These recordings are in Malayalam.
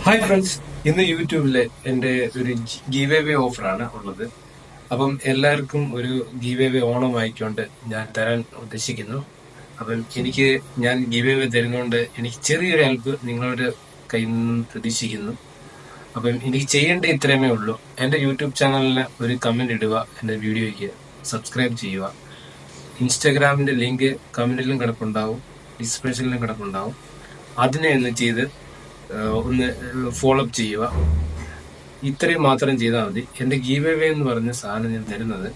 ഹായ് ഫ്രണ്ട്സ്, ഇന്ന് യൂട്യൂബിലെ എൻ്റെ ഒരു ഗീവ് അവേ ഓഫറാണ് ഉള്ളത്. അപ്പം എല്ലാവർക്കും ഒരു ഗീവ് അവേ ഓണം ആയിക്കൊണ്ട് ഞാൻ തരാൻ ഉദ്ദേശിക്കുന്നു. അപ്പം ഞാൻ ഗീവ് അവേ തരുന്നതുകൊണ്ട് എനിക്ക് ചെറിയൊരു ഹെൽപ്പ് നിങ്ങളുടെ കയ്യിൽ നിന്ന് പ്രതീക്ഷിക്കുന്നു. അപ്പം എനിക്ക് ചെയ്യേണ്ട ഇത്രയുമേ ഉള്ളൂ. എൻ്റെ യൂട്യൂബ് ചാനലിന് ഒരു കമന്റ് ഇടുക, എൻ്റെ വീഡിയോയ്ക്ക് സബ്സ്ക്രൈബ് ചെയ്യുക. ഇൻസ്റ്റാഗ്രാമിന്റെ ലിങ്ക് കമന്റിലും കിടപ്പുണ്ടാവും, ഡിസ്ക്രിപ്ഷനിലും കിടപ്പുണ്ടാവും. അതിനെ ഒന്ന് ചെയ്ത് ഒന്ന് ഫോളോ അപ്പ് ചെയ്യുക. ഇത്രയും മാത്രം ചെയ്താൽ മതി. എൻ്റെ ഗീവ് അവേ എന്ന് പറഞ്ഞ സാധനം ഞാൻ തരുന്നത്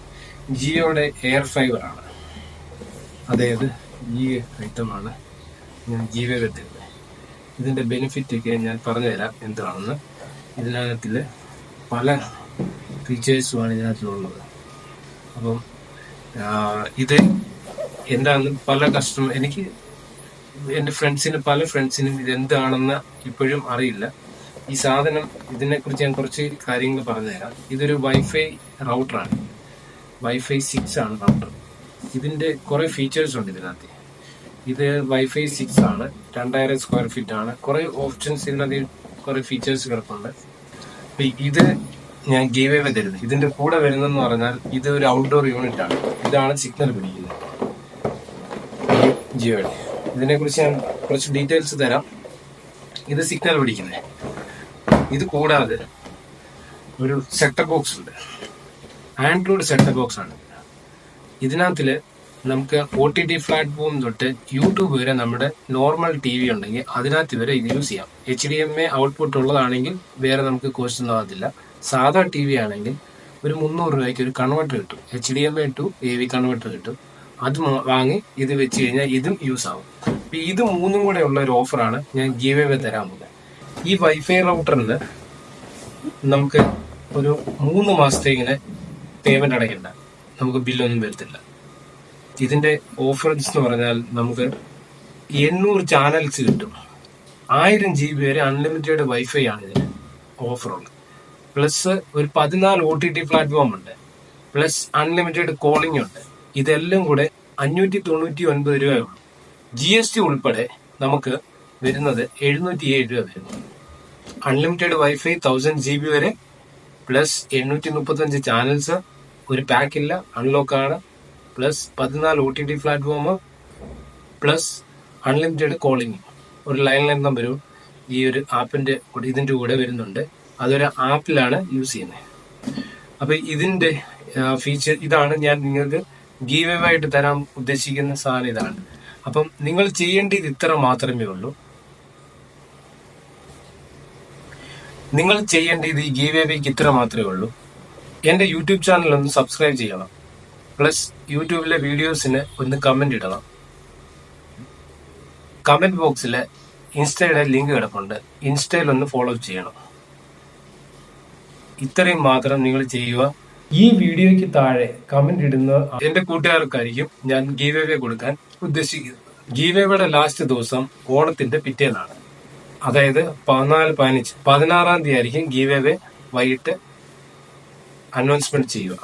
ജിയോയുടെ എയർ ഫൈബർ ആണ്. അതായത് ഈ ഐറ്റമാണ് ഞാൻ ഗീവ് അവേ തരുന്നത്. ഇതിന്റെ ബെനിഫിറ്റ് ഒക്കെ ഞാൻ പറഞ്ഞുതരാം എന്താണെന്ന്. ഇതിനകത്തിൽ പല ഫീച്ചേഴ്സുമാണ് ഇതിനകത്തുള്ളത്. അപ്പം ഇത് എന്താണെന്ന് എനിക്ക് എന്റെ പല ഫ്രണ്ട്സിനും ഇതെന്താണെന്ന് ഇപ്പോഴും അറിയില്ല. ഈ സാധനം ഇതിനെക്കുറിച്ച് ഞാൻ കുറച്ച് കാര്യങ്ങൾ പറഞ്ഞുതരാം. ഇതൊരു വൈഫൈ റൗട്ടറാണ്. വൈഫൈ 6 ആണ് റൗട്ടർ. ഇതിന്റെ കുറെ ഫീച്ചേഴ്സ് ഉണ്ട് ഇതിനകത്ത്. ഇത് വൈഫൈ 6 ആണ്, 2000 സ്ക്വയർ ഫീറ്റ് ആണ്. കുറെ ഓപ്ഷൻസ് ഇതിനകത്ത്, കുറെ ഫീച്ചേഴ്സ് കിടപ്പുണ്ട്. ഇത് ഞാൻ ഗീവ് അവേ തരുന്നത്. ഇതിന്റെ കൂടെ വരുന്നതെന്ന് പറഞ്ഞാൽ ഇത് ഒരു ഔട്ട്ഡോർ യൂണിറ്റ് ആണ്. ഇതാണ് സിഗ്നൽ പിടിക്കുന്നത് ജിയോയുടെ. ഇതിനെക്കുറിച്ച് ഞാൻ കുറച്ച് ഡീറ്റെയിൽസ് തരാം. ഇത് സിഗ്നൽ പിടിക്കുന്നത്. ഇത് കൂടാതെ ഒരു സെറ്റപ്പ് ബോക്സ് ഉണ്ട്. ആൻഡ്രോയിഡ് സെറ്റപ്പ് ബോക്സ് ആണ്. ഇതിനകത്തില് നമുക്ക് OTT പ്ലാറ്റ്ഫോം തൊട്ട് യൂട്യൂബ് വരെ നമ്മുടെ നോർമൽ TV ഉണ്ടെങ്കിൽ അതിനകത്ത് വരെ ഇത് യൂസ് ചെയ്യാം. HDMI ഔട്ട്പുട്ട് ഉള്ളതാണെങ്കിൽ വേറെ നമുക്ക് കോസ്റ്റ് ഒന്നും ആകത്തില്ല. സാധാ TV ആണെങ്കിൽ ഒരു 300 രൂപയ്ക്ക് ഒരു കൺവെർട്ടർ കിട്ടും. HDMI ടു AV കൺവെർട്ടർ കിട്ടും. അത് വാങ്ങി ഇത് വെച്ച് കഴിഞ്ഞാൽ ഇതും യൂസ് ആവും. ഇത് മൂന്നും കൂടെ ഉള്ള ഒരു ഓഫറാണ് ഞാൻ ഗീവ് അവേ തരാൻ പോകുന്നത്. ഈ വൈഫൈ റൗട്ടറിന് നമുക്ക് ഒരു 3 മാസത്തേക്കിന് പേയ്മെന്റ് അടയ്ക്കണ്ട, നമുക്ക് ബില്ലൊന്നും വരത്തില്ല. ഇതിന്റെ ഓഫേഴ്സ് എന്ന് പറഞ്ഞാൽ നമുക്ക് 800 ചാനൽസ് കിട്ടും. 1000 GB വരെ അൺലിമിറ്റഡ് വൈഫൈ ആണ് ഇതിന് ഓഫറുള്ളത്. പ്ലസ് ഒരു 14 OTT പ്ലാറ്റ്ഫോം ഉണ്ട്. പ്ലസ് അൺലിമിറ്റഡ് കോളിംഗ് ഉണ്ട്. ഇതെല്ലാം കൂടെ 599 രൂപയുള്ളൂ. GST ഉൾപ്പെടെ നമുക്ക് വരുന്നത് 707 രൂപ വരുന്നു. അൺലിമിറ്റഡ് വൈഫൈ 1000 GB വരെ, പ്ലസ് 835 ചാനൽസ്, ഒരു പാക്കില്ല, അൺലോക്ക് ആണ്, plus 14 OTT platform, plus unlimited calling. ഒരു ലൈൻ നമ്പരും ഈ ഒരു ആപ്പിന്റെ ഇതിന്റെ കൂടെ വരുന്നുണ്ട്. അതൊരു ആപ്പിലാണ് യൂസ് ചെയ്യുന്നത്. അപ്പൊ ഇതിന്റെ ഫീച്ചർ ഇതാണ്. ഞാൻ നിങ്ങൾക്ക് ഗീവ് അവേ ആയിട്ട് തരാൻ ഉദ്ദേശിക്കുന്ന സാധനം ഇതാണ്. അപ്പം നിങ്ങൾ ചെയ്യേണ്ടത് ഇത്ര മാത്രമേ ഉള്ളൂ. നിങ്ങൾ ചെയ്യേണ്ടത് ഈ ഗീവ് അവേക്ക് ഇത്ര മാത്രമേ ഉള്ളൂ. എന്റെ യൂട്യൂബ് ചാനൽ ഒന്ന് സബ്സ്ക്രൈബ് ചെയ്യണം. പ്ലസ് യൂട്യൂബിലെ വീഡിയോസിന് ഒന്ന് കമന്റ് ഇടണം. കമന്റ് ബോക്സിൽ ഇൻസ്റ്റയുടെ ലിങ്ക് കിടപ്പുണ്ട്. ഇൻസ്റ്റയിൽ ഒന്ന് ഫോളോ ചെയ്യണം. ഇത്രയും മാത്രം നിങ്ങൾ ചെയ്യുക. ഈ വീഡിയോയ്ക്ക് താഴെ കമന്റ് ഇടുന്ന എന്റെ കൂട്ടുകാർക്കായിരിക്കും ഞാൻ ഗീവ് അവേ കൊടുക്കാൻ ഉദ്ദേശിക്കുന്നത്. ഗീവ് അവേയുടെ ലാസ്റ്റ് ദിവസം ഓണത്തിന്റെ പിറ്റേന്നാണ്. അതായത് 14, 15, 16 തീയതി ആയിരിക്കും ഗീവ് അവേ വൈകിട്ട് അനൗൺസ്മെന്റ് ചെയ്യുക.